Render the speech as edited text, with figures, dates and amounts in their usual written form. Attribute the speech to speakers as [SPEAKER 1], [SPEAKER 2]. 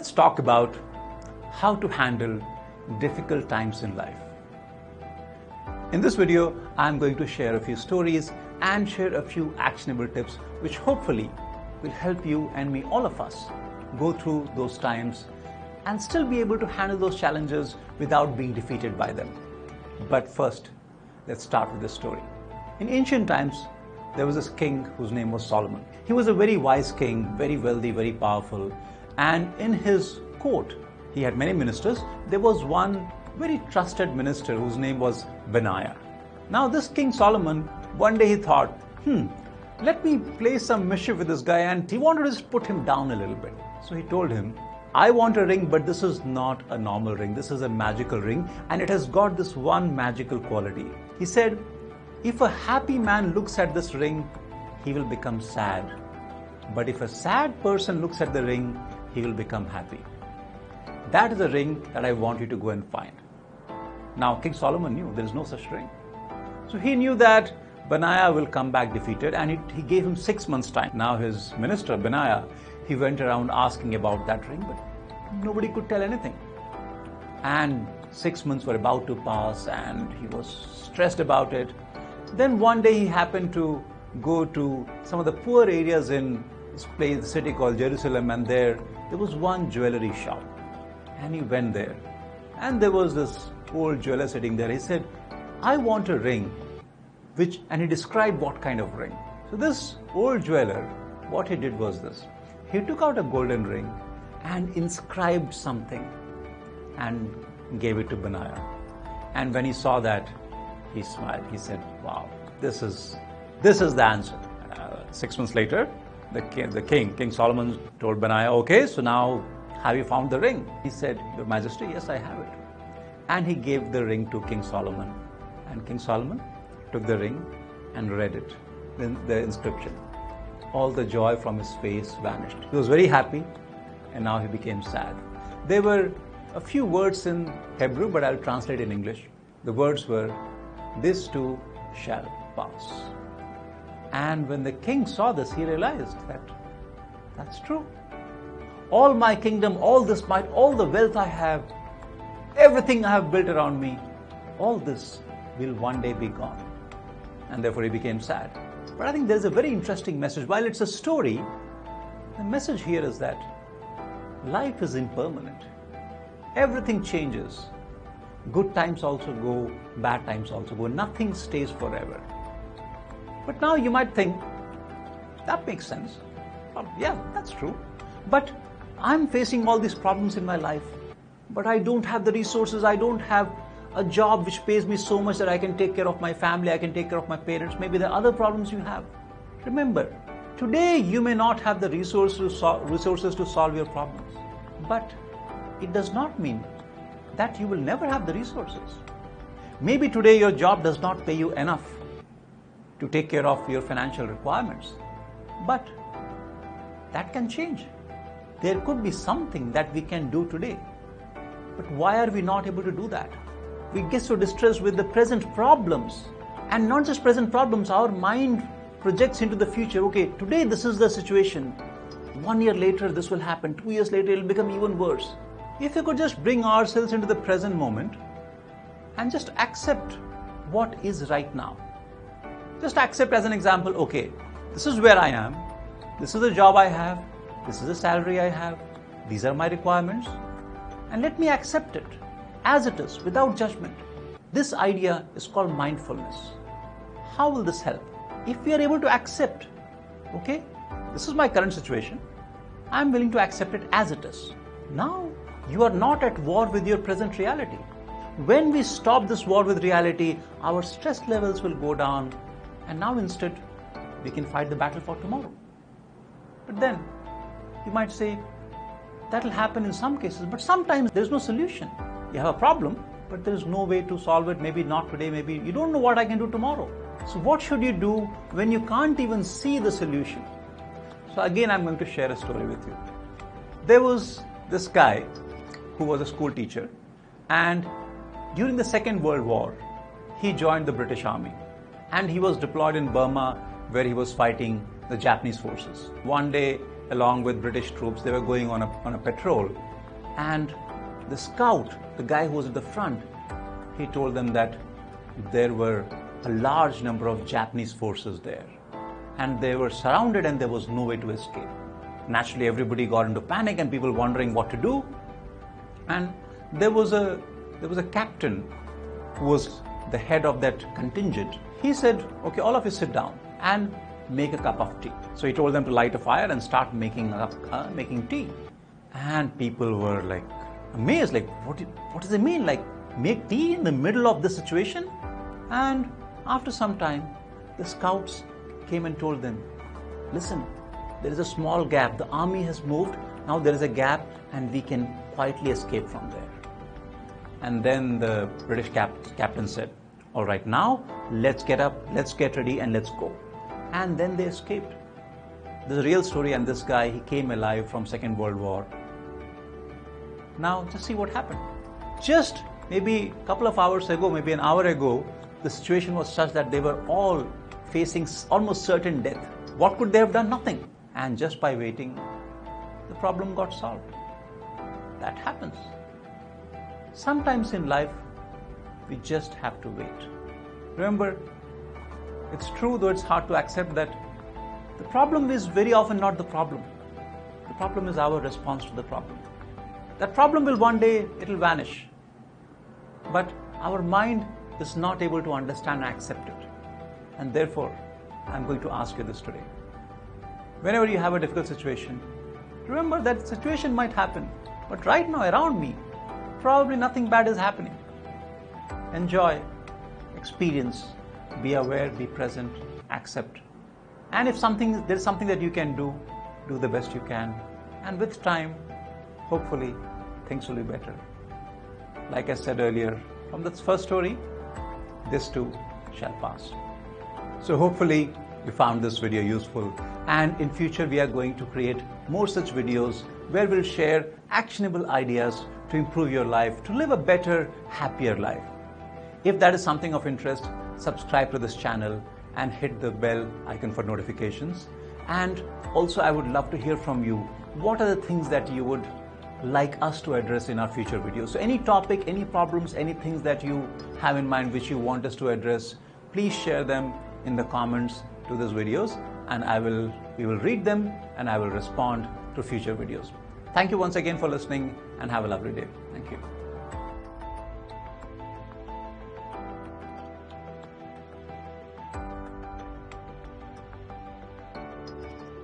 [SPEAKER 1] let's talk about how to handle difficult times in life. In this video, I'm going to share a few stories and share a few actionable tips which hopefully will help you and me, all of us, go through those times and still be able to handle those challenges without being defeated by them. But first, let's start with the story. In ancient times, there was this king whose name was Solomon. He was a very wise king, very wealthy, very powerful, and in his court, he had many ministers. There was one very trusted minister whose name was Benaiah. Now this King Solomon, one day he thought, let me play some mischief with this guy, and he wanted to just put him down a little bit. So he told him, I want a ring, but this is not a normal ring. This is a magical ring, and it has got this one magical quality. He said, if a happy man looks at this ring, he will become sad. But if a sad person looks at the ring, he will become happy. That is a ring that I want you to go and find. Now, King Solomon knew there is no such ring. So he knew that Benaiah will come back defeated, and he gave him 6 months' time. Now his minister, Benaiah, he went around asking about that ring, but nobody could tell anything. And 6 months were about to pass, and he was stressed about it. Then one day he happened to go to some of the poor areas in this place, the city called Jerusalem, and there was one jewelry shop. And he went there, and there was this old jeweler sitting there. He said, I want a ring, and he described what kind of ring. So this old jeweler, what he did was this. He took out a golden ring and inscribed something and gave it to Benaiah. And when he saw that, he smiled. He said, wow, this is the answer. 6 months later, King Solomon told Benaiah, okay, so now have you found the ring? He said, Your Majesty, yes, I have it. And he gave the ring to King Solomon. And King Solomon took the ring and read it, the inscription. All the joy from his face vanished. He was very happy, and now he became sad. There were a few words in Hebrew, but I'll translate in English. The words were, this too shall pass. And when the king saw this, he realized that that's true. All my kingdom, all this might, all the wealth I have, everything I have built around me, all this will one day be gone. And therefore he became sad. But I think there's a very interesting message. While it's a story, the message here is that life is impermanent. Everything changes. Good times also go, bad times also go. Nothing stays forever. But now you might think, that makes sense. Well, yeah, that's true. But I'm facing all these problems in my life. But I don't have the resources. I don't have a job which pays me so much that I can take care of my family, I can take care of my parents. Maybe there are other problems you have. Remember, today you may not have the resources to solve your problems. But it does not mean that you will never have the resources. Maybe today your job does not pay you enough to take care of your financial requirements. But that can change. There could be something that we can do today. But why are we not able to do that? We get so distressed with the present problems. And not just present problems, our mind projects into the future. Okay, today this is the situation. 1 year later this will happen. 2 years later it will become even worse. If we could just bring ourselves into the present moment and just accept what is right now. Just accept as an example, okay, this is where I am. This is the job I have. This is the salary I have. These are my requirements. And let me accept it as it is, without judgment. This idea is called mindfulness. How will this help? If we are able to accept, okay, this is my current situation. I'm willing to accept it as it is. Now, you are not at war with your present reality. When we stop this war with reality, our stress levels will go down, and now instead, we can fight the battle for tomorrow. But then, you might say, that will happen in some cases, but sometimes there's no solution. You have a problem, but there's no way to solve it. Maybe not today, maybe you don't know what I can do tomorrow. So what should you do when you can't even see the solution? So again, I'm going to share a story with you. There was this guy who was a school teacher, and during the Second World War, he joined the British Army, and he was deployed in Burma, where he was fighting the Japanese forces. One day, along with British troops, they were going on a patrol, And the scout, the guy who was at the front, he told them that there were a large number of Japanese forces there, and they were surrounded and there was no way to escape. Naturally, everybody got into panic and people wondering what to do. And there was a captain who was the head of that contingent. He said, okay, all of you sit down and make a cup of tea. So he told them to light a fire and start making tea. And people were like amazed, like, what does it mean? Like, make tea in the middle of this situation? And after some time, the scouts came and told them, listen, there is a small gap. The army has moved. Now there is a gap and we can quietly escape from there. And then the British captain said, all right, now let's get up, let's get ready and let's go. And then they escaped. This is a real story, and this guy, he came alive from Second World War. Now just see what happened. Just maybe a couple of hours ago, maybe an hour ago, the situation was such that they were all facing almost certain death. What could they have done? Nothing. And just by waiting, the problem got solved. That happens. Sometimes in life, we just have to wait. Remember, it's true, though it's hard to accept, that the problem is very often not the problem. The problem is our response to the problem. That problem will one day, it'll vanish. But our mind is not able to understand and accept it. And therefore, I'm going to ask you this today. Whenever you have a difficult situation, remember that situation might happen. But right now around me, probably nothing bad is happening. Enjoy, experience, be aware, be present, accept. And if there's something that you can do the best you can. And with time, hopefully, things will be better. Like I said earlier, from this first story, this too shall pass. So hopefully you found this video useful, and in future we are going to create more such videos where we'll share actionable ideas to improve your life, to live a better, happier life. If that is something of interest, subscribe to this channel and hit the bell icon for notifications. And also I would love to hear from you. What are the things that you would like us to address in our future videos? So any topic, any problems, any things that you have in mind which you want us to address, please share them in the comments to these videos, and we will read them and I will respond to future videos. Thank you once again for listening, and have a lovely day. Thank you.